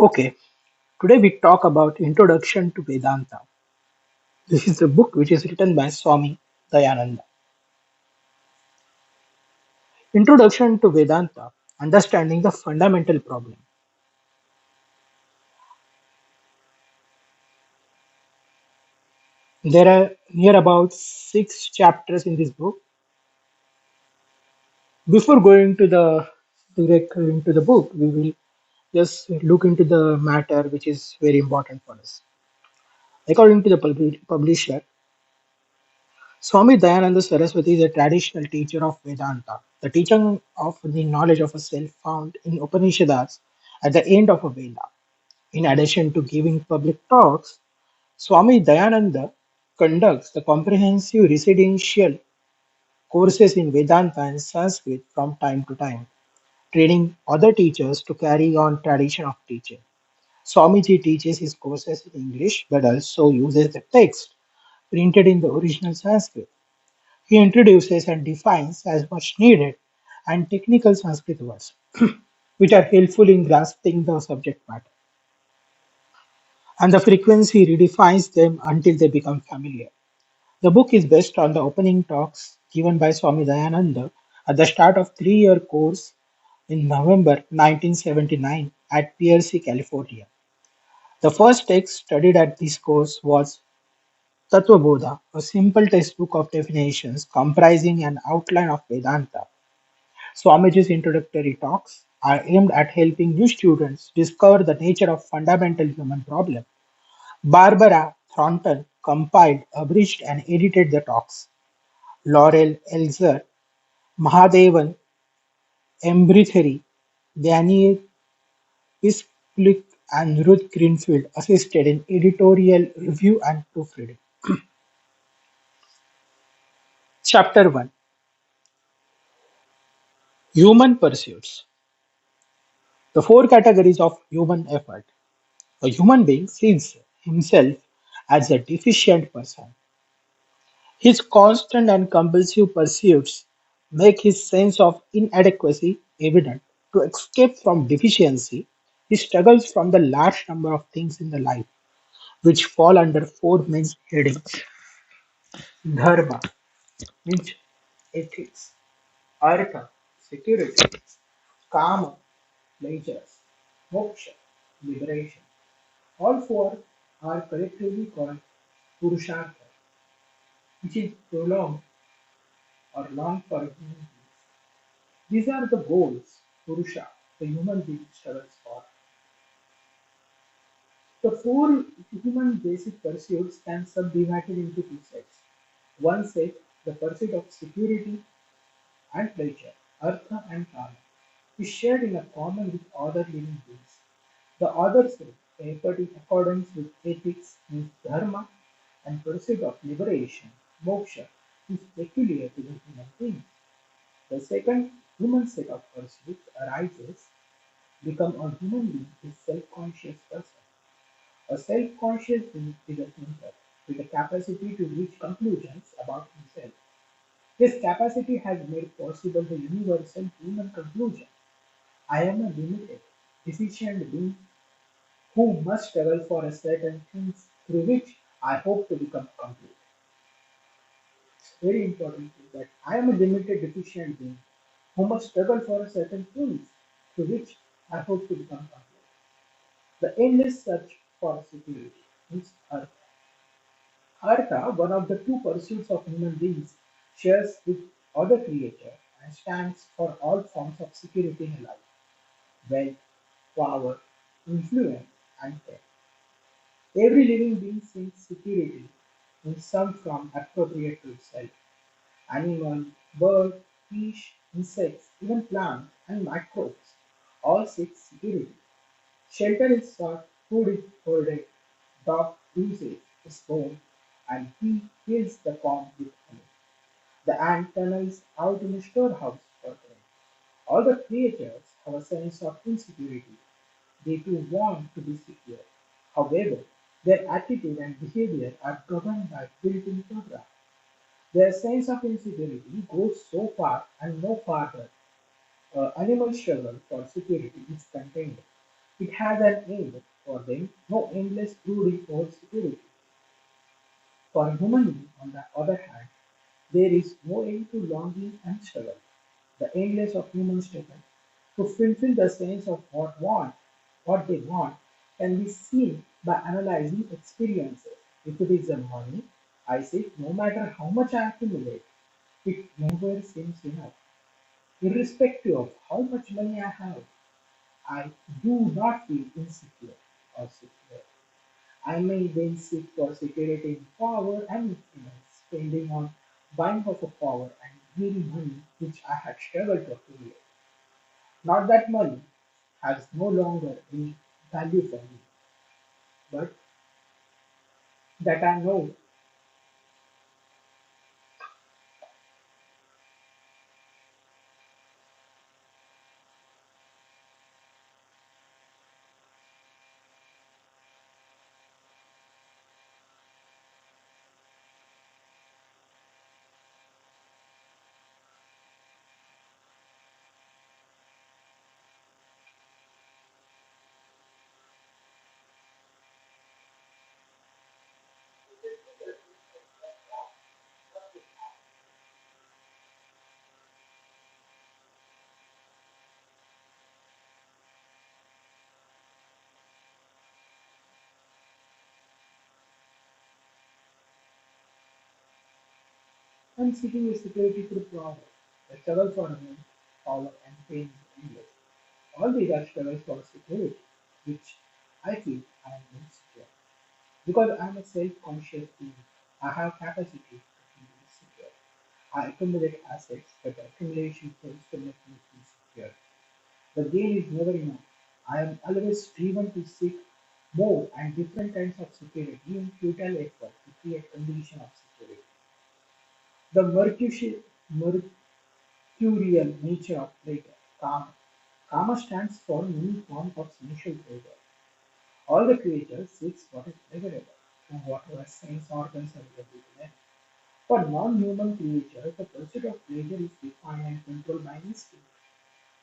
Okay, today we talk about Introduction to Vedanta. This is a book which is written by Swami Dayananda. Introduction to Vedanta, understanding the fundamental problem. There are near about 6 chapters in this book. Before going to the directly into the book, we will just look into the matter which is very important for us. According to the publisher, Swami Dayananda Saraswati is a traditional teacher of Vedanta. The teaching of the knowledge of a self found in Upanishads at the end of a Veda. In addition to giving public talks, Swami Dayananda conducts the comprehensive residential courses in Vedanta and Sanskrit from time to time, training other teachers to carry on tradition of teaching. Swamiji teaches his courses in English but also uses the text printed in the original Sanskrit. He introduces and defines as much needed and technical Sanskrit words, which are helpful in grasping the subject matter, and the frequency redefines them until they become familiar. The book is based on the opening talks given by Swami Dayananda at the start of 3-year course in November 1979 at PLC, California. The first text studied at this course was Tattvabodha, a simple textbook of definitions comprising an outline of Vedanta. Swamiji's introductory talks are aimed at helping new students discover the nature of fundamental human problems. Barbara Thornton compiled, abridged, and edited the talks. Laurel Elzer, Mahadevan Embritheri, Daniel Piskulik, and Ruth Greenfield assisted in editorial review and proofreading. Chapter 1: Human Pursuits. The 4 categories of human effort. A human being sees himself as a deficient person. His constant and compulsive pursuits make his sense of inadequacy evident. To escape from deficiency, he struggles from the large number of things in the life, which fall under 4 main headings: dharma, means ethics; artha, security; kama, pleasures; moksha, liberation. All 4 are collectively called purushartha, which is prolonged or long for human beings. These are the goals Purusha, the human being, struggles for. The 4 human basic pursuits can subdivided into 2 sets. One set, the pursuit of security and pleasure, artha and kama, is shared in a common with other living beings. The other set, effort in accordance with ethics, means dharma, and pursuit of liberation, moksha, is peculiar to the human being. The second human set of pursuits arises become a human being is self-conscious person. A self-conscious being is a thinker with the capacity to reach conclusions about himself. This capacity has made possible the universal human conclusion: I am a limited, deficient being who must struggle for a certain things through which I hope to become complete. It's very important that I am a limited, deficient being who must struggle for a certain things through which I hope to become complete. The endless search for security is Artha. Artha, one of the 2 pursuits of human beings, shares with other creatures and stands for all forms of security in life: wealth, power, influence, and fame. Every living being seeks security in some form appropriate to itself. Animal, bird, fish, insects, even plants and microbes all seek security. Shelter is sought, food is hoarded, dog oozes his bone, and he fills the comb with honey. The ant tunnels out in a storehouse for grain. All the creatures have a sense of insecurity. They too want to be secure. However, their attitude and behavior are governed by built-in program. Their sense of insecurity goes so far and no farther. Animal struggle for security is contained. It has an aim for them, no endless brooding over security. For human, on the other hand, there is no end to longing and struggle. The endless of human struggle to fulfill the sense of what they want, can be seen by analyzing experiences. If it is a money, I say no matter how much I accumulate, it never seems enough. Irrespective of how much money I have, I do not feel insecure or secure. I may then seek for security in power and influence, spending on buying of a power and greedy money which I had struggled to accumulate. Not that money has no longer any value for me, but that I know. I'm seeking a security through power. The struggle for money, power, and pain is endless. All these are struggles for security, which I feel I am insecure. Because I am a self-conscious being, I have capacity to feel insecure. I accumulate assets, but the accumulation fails to make me feel secure. The gain is never enough. I am always driven to seek more and different kinds of security in futile effort to create condition of security. The mercurial nature of pleasure, karma. Karma stands for many forms of sensual pleasure. All the creatures seeks what is pleasurable, from whatever sense organs are available to them. For non-human creatures, the pursuit of pleasure is defined and controlled by instinct.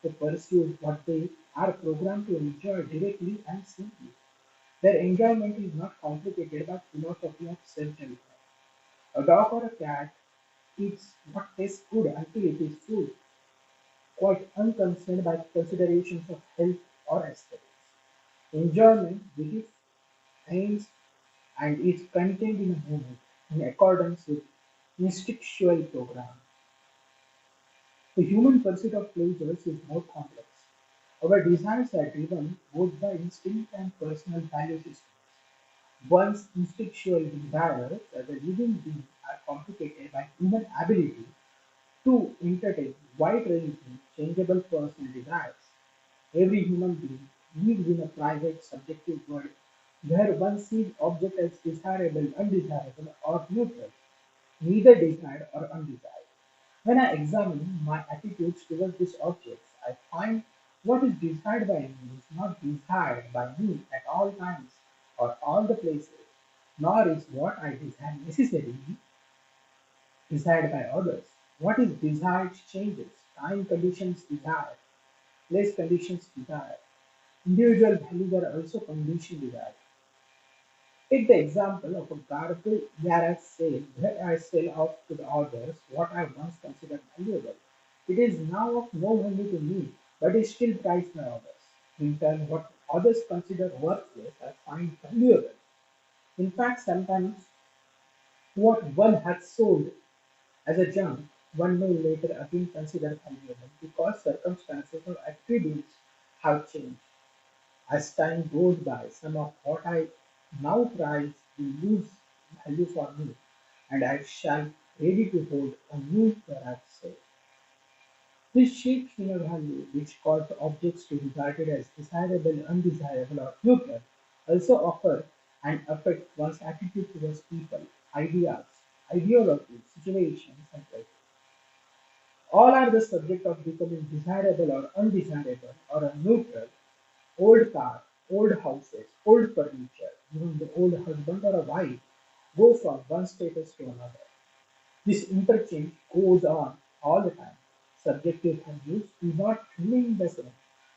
They pursue what they are programmed to enjoy directly and simply. Their enjoyment is not complicated by philosophy of self-enjoyment. A dog or a cat eats what tastes good until it is full, quite unconcerned by considerations of health or aesthetics. Enjoyment belief, aims and is contained in a moment in accordance with instinctual program. The human pursuit of pleasures is more complex. Our desires are driven both by instinct and personal value systems. One's instinctual desires as a living being are complicated by human ability to entertain wide-ranging, changeable personal desires. Every human being lives in a private, subjective world where one sees objects as desirable, undesirable, or neutral, neither desired or undesired. When I examine my attitudes towards these objects, I find what is desired by me is not desired by me at all times or all the places, nor is what I desire necessarily desired by others. What is desired changes, time conditions desire, place conditions desire. Individual values are also condition desire. Take the example of a garbage garage sale where I sell off to the others what I once considered valuable. It is now of no value to me, but is still prized by others. In turn, what others consider worthless, I find valuable. In fact, sometimes what one has sold as a junk, one may later again consider valuable because circumstances or attributes have changed. As time goes by, some of what I now prize will lose value for me, and I shall ready to hold a new perhaps say. This shapes inner value, which cause objects to be regarded as desirable, undesirable, or neutral, also occur and affect one's attitude towards people, ideas, ideologies, situations, and places. All are the subject of becoming desirable or undesirable or a neutral. Old car, old houses, old furniture, even the old husband or a wife go from one status to another. This interchange goes on all the time. Subjective values do not remain the same.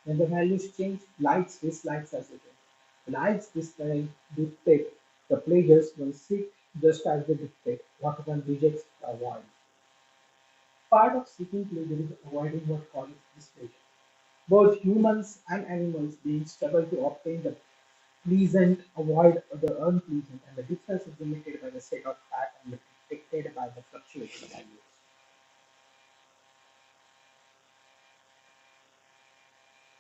When the values change, likes, dislikes as it is. Likes dictate the pleasures will seek just as they dictate what one rejects or avoids. Part of seeking pleasure is avoiding what causes displeasure. Both humans and animals beings struggle to obtain the pleasant, avoid the unpleasant, and the difference is limited by the set of pattern dictated by the fluctuating value.